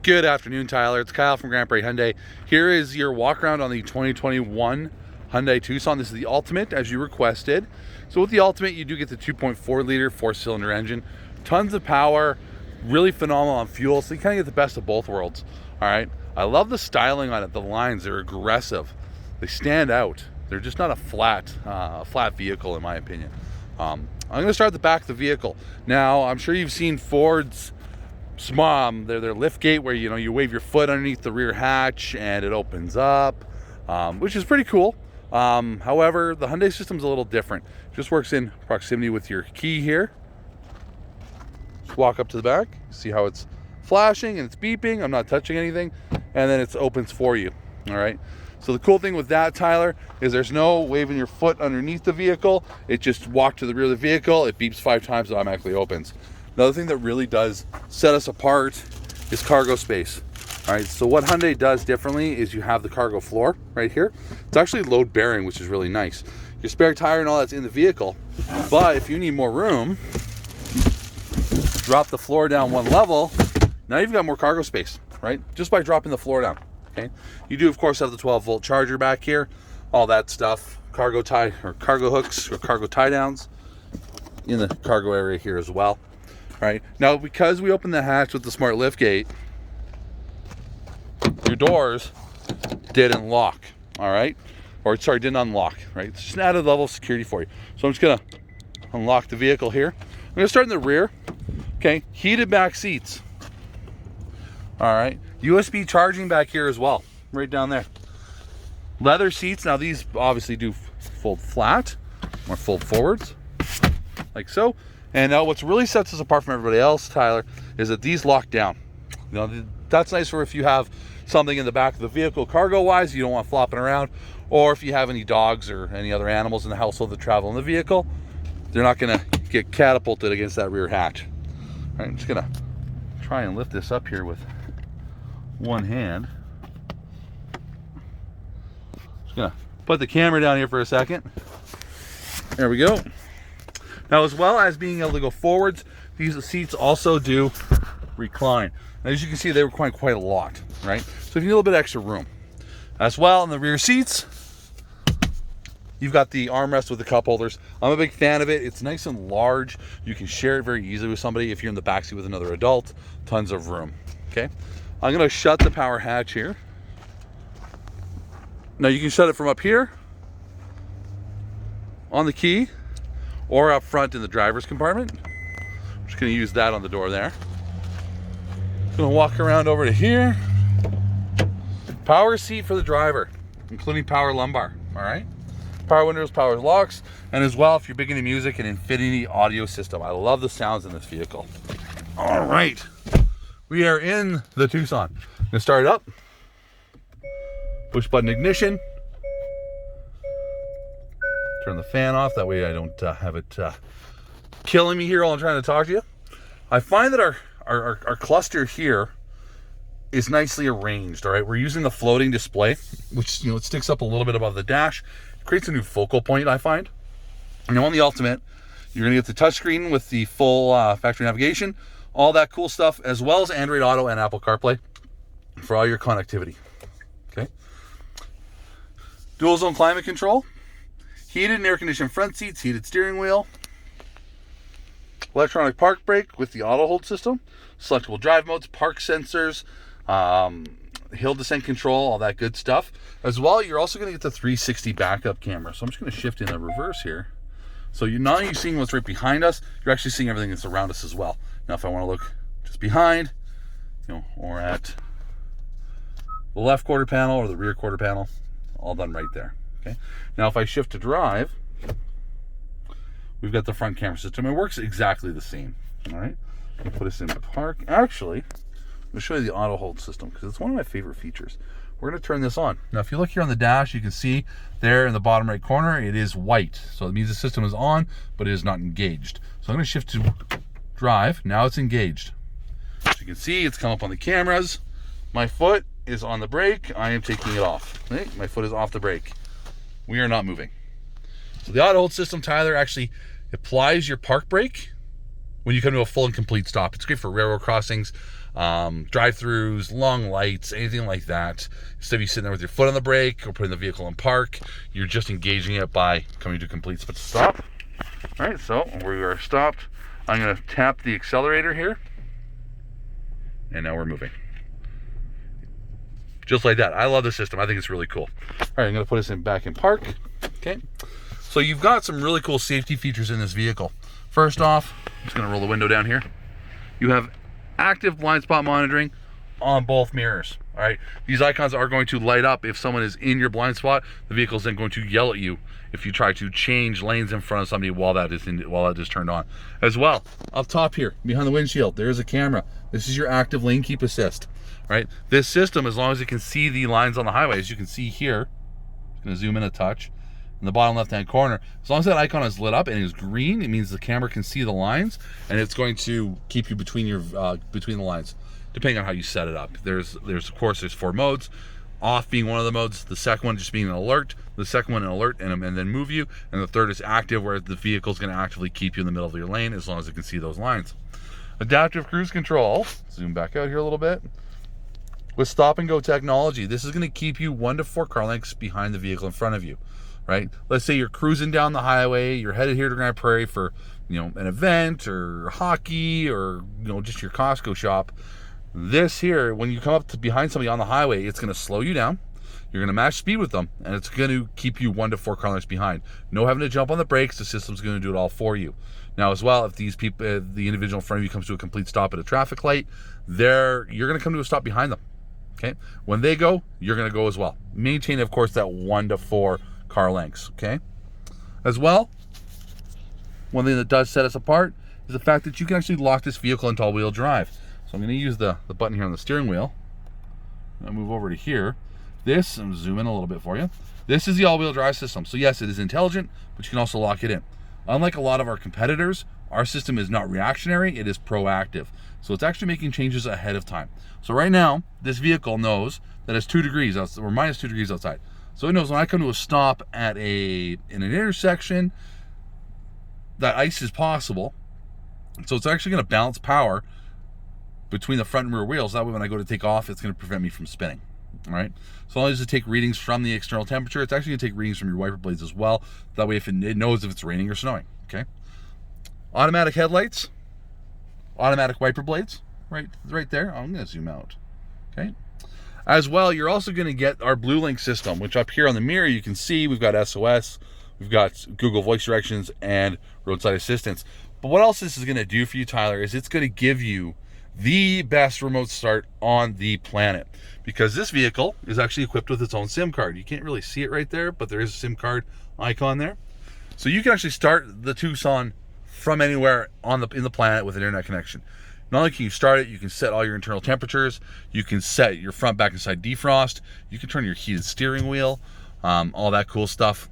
Good afternoon, Tyler. It's Kyle from Grand Prairie Hyundai. Here is your walk around on the 2021 Hyundai Tucson. This is the Ultimate, as you requested. So with the Ultimate, you do get the 2.4 liter 4-cylinder engine. Tons of power, really phenomenal on fuel, so you kind of get the best of both worlds. All right. I love the styling on it. The lines, they're aggressive. They stand out. They're just not a flat vehicle, in my opinion. I'm going to start at the back of the vehicle. Now, I'm sure you've seen Ford's their lift gate, where you wave your foot underneath the rear hatch and it opens up, which is pretty cool. However, the Hyundai system's a little different. It just works in proximity with your key here. Just walk up to the back, see how it's flashing and it's beeping. I'm not touching anything, and then it opens for you. All right. So the cool thing with that, Tyler, is there's no waving your foot underneath the vehicle. It just walks to the rear of the vehicle. It beeps 5 times, it automatically opens. Another thing that really does set us apart is cargo space. All right, so what Hyundai does differently is you have the cargo floor right here. It's actually load bearing, which is really nice. Your spare tire and all that's in the vehicle, but if you need more room, drop the floor down one level. Now you've got more cargo space, right? Just by dropping the floor down. Okay. You do, of course, have the 12-volt charger back here, all that stuff, cargo tie or cargo hooks or cargo tie downs in the cargo area here as well. Right now, because we opened the hatch with the smart lift gate, your doors didn't lock. All right, or sorry, didn't unlock. Right, it's just an added level of security for you. So I'm just gonna unlock the vehicle here. I'm gonna start in the rear. Okay, heated back seats. All right, USB charging back here as well, right down there. Leather seats. Now these obviously do fold flat or fold forwards, like so. And now what's really sets us apart from everybody else, Tyler, is that these lock down. That's nice for if you have something in the back of the vehicle cargo-wise, you don't want flopping around, or if you have any dogs or any other animals in the household that travel in the vehicle, they're not going to get catapulted against that rear hatch. All right, I'm just going to try and lift this up here with one hand. Just going to put the camera down here for a second. There we go. Now, as well as being able to go forwards, these seats also do recline. Now, as you can see, they recline quite a lot, right? So if you need a little bit extra room. As well, in the rear seats, you've got the armrest with the cup holders. I'm a big fan of it. It's nice and large. You can share it very easily with somebody. If you're in the backseat with another adult, tons of room, okay? I'm gonna shut the power hatch here. Now, you can shut it from up here on the key, or up front in the driver's compartment. I'm just gonna use that on the door there. Gonna walk around over to here. Power seat for the driver, including power lumbar, all right? Power windows, power locks, and as well, if you're big into music, an Infinity audio system. I love the sounds in this vehicle. All right, we are in the Tucson. I'm gonna start it up. Push button ignition. Turn the fan off, that way I don't have it killing me here while I'm trying to talk to you. I find that our cluster here is nicely arranged. All right, we're using the floating display, which it sticks up a little bit above the dash. It creates a new focal point, I find. And on the Ultimate, you're gonna get the touchscreen with the full factory navigation, all that cool stuff, as well as Android Auto and Apple CarPlay for all your connectivity. Okay. Dual zone climate control. Heated and air-conditioned front seats, heated steering wheel, electronic park brake with the auto hold system, selectable drive modes, park sensors, hill descent control, all that good stuff. As well, you're also going to get the 360 backup camera. So I'm just going to shift in the reverse here. So you're not only seeing what's right behind us, you're actually seeing everything that's around us as well. Now, if I want to look just behind, or at the left quarter panel or the rear quarter panel, all done right there. Okay. Now, if I shift to drive, we've got the front camera system. It works exactly the same. All right. I'm going to put us in park. Actually, I'm going to show you the auto hold system because it's one of my favorite features. We're going to turn this on. Now, if you look here on the dash, you can see there in the bottom right corner, it is white. So it means the system is on, but it is not engaged. So I'm going to shift to drive. Now it's engaged. As you can see, it's come up on the cameras. My foot is on the brake. I am taking it off. Okay? My foot is off the brake. We are not moving. So the auto hold system, Tyler, actually applies your park brake when you come to a full and complete stop. It's great for railroad crossings. drive-throughs, long lights, anything like that. Instead of you sitting there with your foot on the brake or putting the vehicle in park, you're just engaging it by coming to a complete stop. All right, so we are stopped. I'm going to tap the accelerator here, and now we're moving. Just like that. I love the system. I think it's really cool. All right, I'm going to put us back in park. Okay. So you've got some really cool safety features in this vehicle. First off, I'm just going to roll the window down here. You have active blind spot monitoring on both mirrors. All right. These icons are going to light up if someone is in your blind spot. The vehicle is then going to yell at you if you try to change lanes in front of somebody while that is turned on. As well, up top here, behind the windshield, there is a camera. This is your active lane keep assist. Right? This system, as long as it can see the lines on the highway, as you can see here, I'm going to zoom in a touch, in the bottom left-hand corner, as long as that icon is lit up and is green, it means the camera can see the lines, and it's going to keep you between the lines, depending on how you set it up. There's of course, there's 4 modes. Off being one of the modes, the second one just being an alert, the second one an alert and then move you, and the third is active, where the vehicle is going to actively keep you in the middle of your lane as long as it can see those lines. Adaptive cruise control. Zoom back out here a little bit. With stop and go technology, this is going to keep you 1 to 4 car lengths behind the vehicle in front of you, right? Let's say you're cruising down the highway, you're headed here to Grand Prairie for, an event or hockey or, just your Costco shop. This here, when you come up to behind somebody on the highway, it's going to slow you down. You're going to match speed with them, and it's going to keep you 1 to 4 car lengths behind. No having to jump on the brakes. The system's going to do it all for you. Now, as well, if these people, the individual in front of you comes to a complete stop at a traffic light, you're going to come to a stop behind them. Okay, when they go, you're going to go as well. Maintain, of course, that 1 to 4 car lengths. Okay, as well, one thing that does set us apart is the fact that you can actually lock this vehicle into all-wheel drive. So I'm going to use the button here on the steering wheel. I'll move over to here. I'm zoom in a little bit for you. This is the all-wheel drive system. So yes, it is intelligent, but you can also lock it in. Unlike a lot of our competitors, our system is not reactionary, it is proactive. So it's actually making changes ahead of time. So right now, this vehicle knows that it's 2 degrees outside, or minus 2 degrees outside. So it knows when I come to a stop at in an intersection, that ice is possible. So it's actually going to balance power between the front and rear wheels. That way when I go to take off, it's going to prevent me from spinning. All right. So long as it take readings from the external temperature, it's actually going to take readings from your wiper blades as well. That way it knows if it's raining or snowing. Okay. Automatic headlights, automatic wiper blades, right there. I'm going to zoom out. Okay. As well, you're also going to get our BlueLink system, which up here on the mirror you can see we've got SOS, we've got Google Voice Directions, and roadside assistance. But what else this is going to do for you, Tyler, is it's going to give you the best remote start on the planet, because this vehicle is actually equipped with its own SIM card. You can't really see it right there, but there is a SIM card icon there. So you can actually start the Tucson from anywhere in the planet with an internet connection. Not only can you start it, you can set all your internal temperatures, you can set your front, back, and side defrost, you can turn your heated steering wheel, all that cool stuff.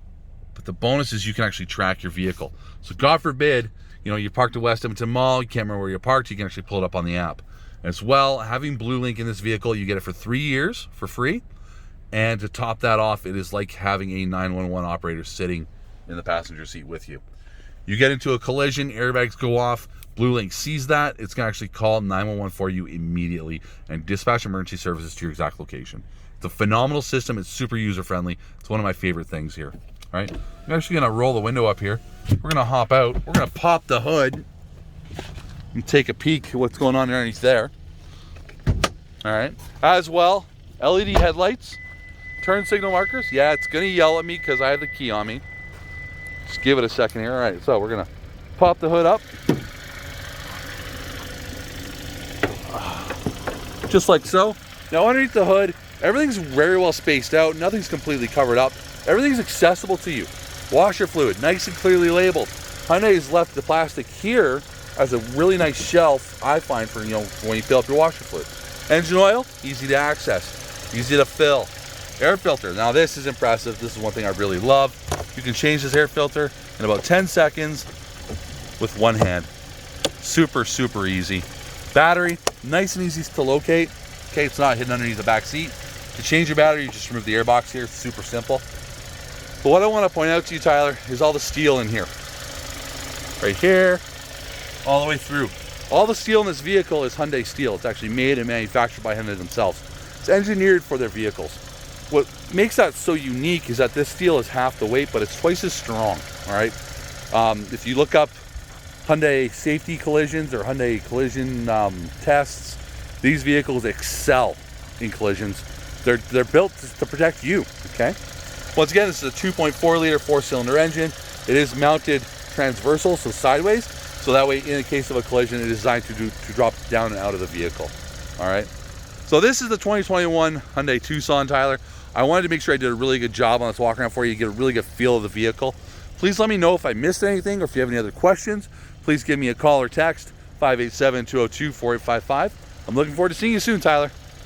But the bonus is you can actually track your vehicle. So God forbid, you parked at West Edmonton Mall, you can't remember where you parked, you can actually pull it up on the app. As well, having BlueLink in this vehicle, you get it for 3 years for free. And to top that off, it is like having a 911 operator sitting in the passenger seat with you. You get into a collision, airbags go off, BlueLink sees that, it's going to actually call 911 for you immediately and dispatch emergency services to your exact location. It's a phenomenal system, it's super user-friendly, it's one of my favorite things here. All right, I'm actually going to roll the window up here. We're going to hop out, we're going to pop the hood and take a peek at what's going on underneath there. All right, as well, LED headlights, turn signal markers. Yeah, it's going to yell at me because I have the key on me. Just give it a second here. All right, so we're going to pop the hood up. Just like so. Now underneath the hood, everything's very well spaced out. Nothing's completely covered up. Everything's accessible to you. Washer fluid, nice and clearly labeled. Hyundai's left the plastic here as a really nice shelf, I find, for when you fill up your washer fluid. Engine oil, easy to access, easy to fill. Air filter, now this is impressive. This is one thing I really love. You can change this air filter in about 10 seconds with one hand. Super, super easy. Battery, nice and easy to locate. Okay, it's not hidden underneath the back seat. To change your battery, you just remove the air box here. It's super simple. But what I want to point out to you, Tyler, is all the steel in here. Right here, all the way through. All the steel in this vehicle is Hyundai steel. It's actually made and manufactured by Hyundai themselves. It's engineered for their vehicles. What makes that so unique is that this steel is half the weight, but it's twice as strong, all right? If you look up Hyundai safety collisions or Hyundai collision tests, these vehicles excel in collisions. They're built to protect you, okay? Once again, this is a 2.4 liter 4-cylinder engine. It is mounted transversal, so sideways, so that way in the case of a collision, it is designed to drop down and out of the vehicle, all right? So this is the 2021 Hyundai Tucson, Tyler. I wanted to make sure I did a really good job on this walk around for you, get a really good feel of the vehicle. Please let me know if I missed anything or if you have any other questions. Please give me a call or text, 587-202-4855. I'm looking forward to seeing you soon, Tyler.